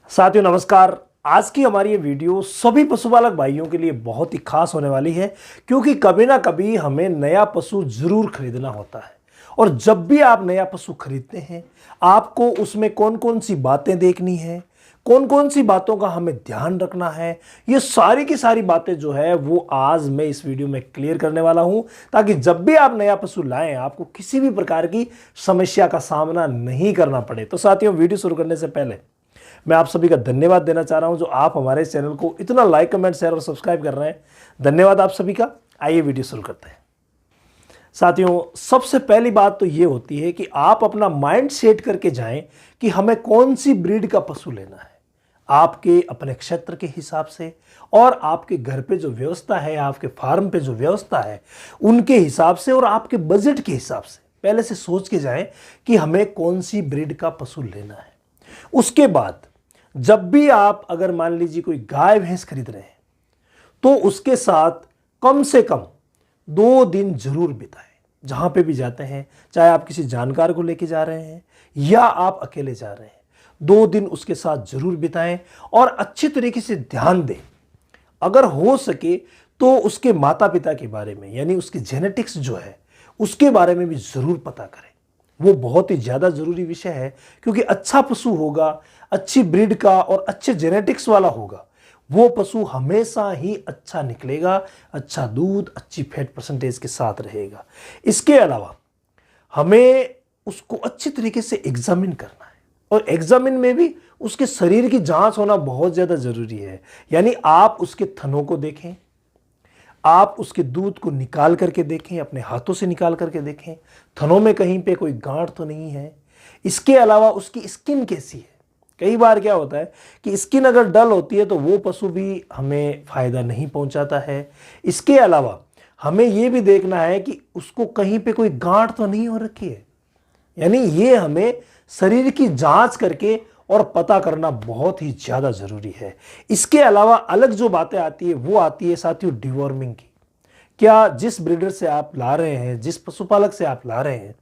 साथियों नमस्कार। आज की हमारी ये वीडियो सभी पशुपालक भाइयों के लिए बहुत ही खास होने वाली है, क्योंकि कभी ना कभी हमें नया पशु जरूर खरीदना होता है। और जब भी आप नया पशु खरीदते हैं, आपको उसमें कौन कौन सी बातें देखनी है, कौन कौन सी बातों का हमें ध्यान रखना है, ये सारी की सारी बातें जो है वो आज मैं इस वीडियो में क्लियर करने वाला हूं, ताकि जब भी आप नया पशु लाएं आपको किसी भी प्रकार की समस्या का सामना नहीं करना पड़े। तो साथियों, वीडियो शुरू करने से पहले मैं आप सभी का धन्यवाद देना चाह रहा हूं जो आप हमारे चैनल को इतना लाइक, कमेंट, शेयर और सब्सक्राइब कर रहे हैं। धन्यवाद आप सभी का। आइए वीडियो शुरू करते हैं। साथियों, सबसे पहली बात तो ये होती है कि आप अपना माइंड सेट करके जाएं कि हमें कौन सी ब्रीड का पशु लेना है, आपके अपने क्षेत्र के हिसाब से और आपके घर पे जो व्यवस्था है, आपके फार्म पे जो व्यवस्था है उनके हिसाब से और आपके बजट के हिसाब से पहले से सोच के जाएं कि हमें कौन सी ब्रीड का पशु लेना है। उसके बाद जब भी आप अगर मान लीजिए कोई गाय भैंस खरीद रहे हैं तो उसके साथ कम से कम 2 दिन जरूर बिताएं। जहां पे भी जाते हैं, चाहे आप किसी जानकार को लेके जा रहे हैं या आप अकेले जा रहे हैं, 2 दिन उसके साथ जरूर बिताएं और अच्छी तरीके से ध्यान दें। अगर हो सके तो उसके माता पिता के बारे में, यानी उसके जेनेटिक्स जो है उसके बारे में भी जरूर पता करें। वो बहुत ही ज़्यादा ज़रूरी विषय है, क्योंकि अच्छा पशु होगा, अच्छी ब्रीड का और अच्छे जेनेटिक्स वाला होगा, वो पशु हमेशा ही अच्छा निकलेगा, अच्छा दूध, अच्छी फैट परसेंटेज के साथ रहेगा। इसके अलावा हमें उसको अच्छी तरीके से एग्जामिन करना है और एग्जामिन में भी उसके शरीर की जांच होना बहुत ज़्यादा ज़रूरी है। यानी आप उसके थनों को देखें, आप उसके दूध को निकाल करके देखें, अपने हाथों से निकाल करके देखें, थनों में कहीं पे कोई गांठ तो नहीं है। इसके अलावा उसकी स्किन कैसी है। कई बार क्या होता है कि स्किन अगर डल होती है तो वो पशु भी हमें फायदा नहीं पहुंचाता है। इसके अलावा हमें ये भी देखना है कि उसको कहीं पे कोई गांठ तो नहीं हो रखी है। यानी ये हमें शरीर की जांच करके और पता करना बहुत ही ज़्यादा ज़रूरी है। इसके अलावा अलग जो बातें आती है वो आती है साथियों डिवॉर्मिंग की। क्या जिस ब्रीडर से आप ला रहे हैं, जिस पशुपालक से आप ला रहे हैं,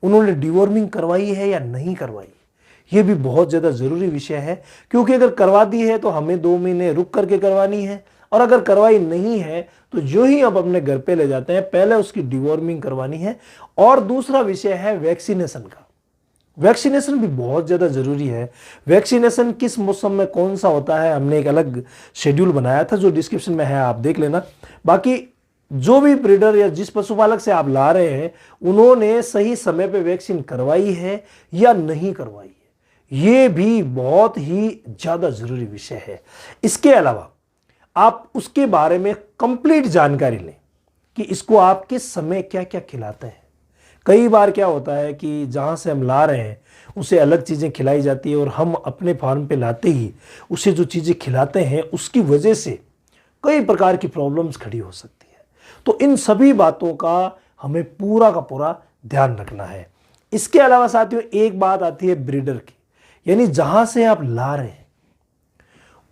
उन्होंने डिवॉर्मिंग करवाई है या नहीं करवाई, ये भी बहुत ज़्यादा ज़रूरी विषय है। क्योंकि अगर करवा दी है तो हमें 2 महीने रुक करके करवानी है, और अगर करवाई नहीं है तो जो ही आप अपने घर पे ले जाते हैं पहले उसकी डिवॉर्मिंग करवानी है। और दूसरा विषय है वैक्सीनेशन का। वैक्सीनेशन भी बहुत ज़्यादा ज़रूरी है। वैक्सीनेशन किस मौसम में कौन सा होता है, हमने एक अलग शेड्यूल बनाया था जो डिस्क्रिप्शन में है, आप देख लेना। बाकी जो भी ब्रीडर या जिस पशुपालक से आप ला रहे हैं उन्होंने सही समय पे वैक्सीन करवाई है या नहीं करवाई है, ये भी बहुत ही ज़्यादा ज़रूरी विषय है। इसके अलावा आप उसके बारे में कंप्लीट जानकारी लें कि इसको आप किस समय क्या क्या खिलाते हैं। कई बार क्या होता है कि जहाँ से हम ला रहे हैं उसे अलग चीज़ें खिलाई जाती है और हम अपने फार्म पे लाते ही उसे जो चीज़ें खिलाते हैं उसकी वजह से कई प्रकार की प्रॉब्लम्स खड़ी हो सकती है। तो इन सभी बातों का हमें पूरा का पूरा ध्यान रखना है। इसके अलावा साथियों एक बात आती है ब्रीडर की, यानी जहाँ से आप ला रहे हैं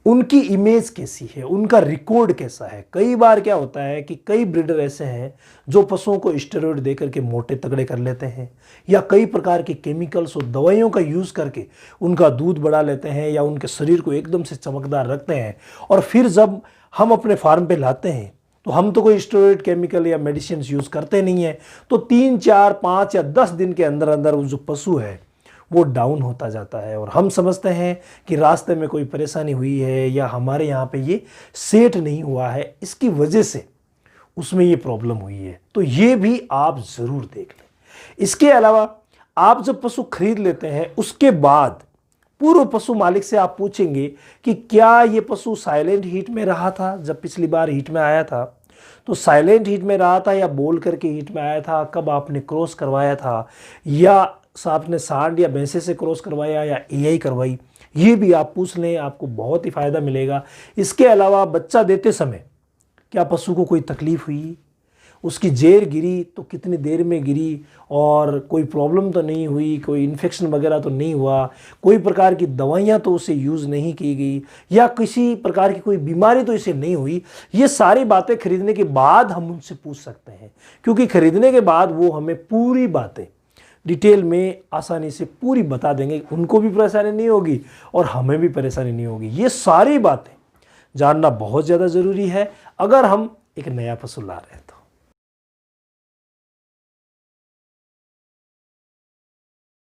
उनकी इमेज कैसी है, उनका रिकॉर्ड कैसा है। कई बार क्या होता है कि कई ब्रीडर ऐसे हैं जो पशुओं को स्टेरॉइड देकर के मोटे तगड़े कर लेते हैं, या कई प्रकार के केमिकल्स और दवाइयों का यूज़ करके उनका दूध बढ़ा लेते हैं या उनके शरीर को एकदम से चमकदार रखते हैं। और फिर जब हम अपने फार्म पे लाते हैं तो हम तो कोई स्टेरॉइड, केमिकल या मेडिसिन यूज़ करते नहीं हैं, तो 3, 4, 5 या 10 दिन के अंदर अंदर वो जो पशु है वो डाउन होता जाता है और हम समझते हैं कि रास्ते में कोई परेशानी हुई है या हमारे यहाँ पे ये सेट नहीं हुआ है, इसकी वजह से उसमें ये प्रॉब्लम हुई है। तो ये भी आप ज़रूर देख लें। इसके अलावा आप जब पशु खरीद लेते हैं उसके बाद पूर्व पशु मालिक से आप पूछेंगे कि क्या ये पशु साइलेंट हीट में रहा था, जब पिछली बार हीट में आया था तो साइलेंट हीट में रहा था या बोल करके हीट में आया था, कब आपने क्रॉस करवाया था, या आपने सांड या भैंसे से क्रॉस करवाया या एआई करवाई, ये भी आप पूछ लें, आपको बहुत ही फायदा मिलेगा। इसके अलावा बच्चा देते समय क्या पशु को कोई तकलीफ हुई, उसकी जेर गिरी तो कितनी देर में गिरी और कोई प्रॉब्लम तो नहीं हुई, कोई इन्फेक्शन वगैरह तो नहीं हुआ, कोई प्रकार की दवाइयाँ तो उसे यूज़ नहीं की गई, या किसी प्रकार की कोई बीमारी तो इसे नहीं हुई। ये सारी बातें खरीदने के बाद हम उनसे पूछ सकते हैं, क्योंकि खरीदने के बाद वो हमें पूरी बातें डिटेल में आसानी से पूरी बता देंगे। उनको भी परेशानी नहीं होगी और हमें भी परेशानी नहीं होगी। ये सारी बातें जानना बहुत ज़्यादा ज़रूरी है अगर हम एक नया पशु ला रहे हैं तो।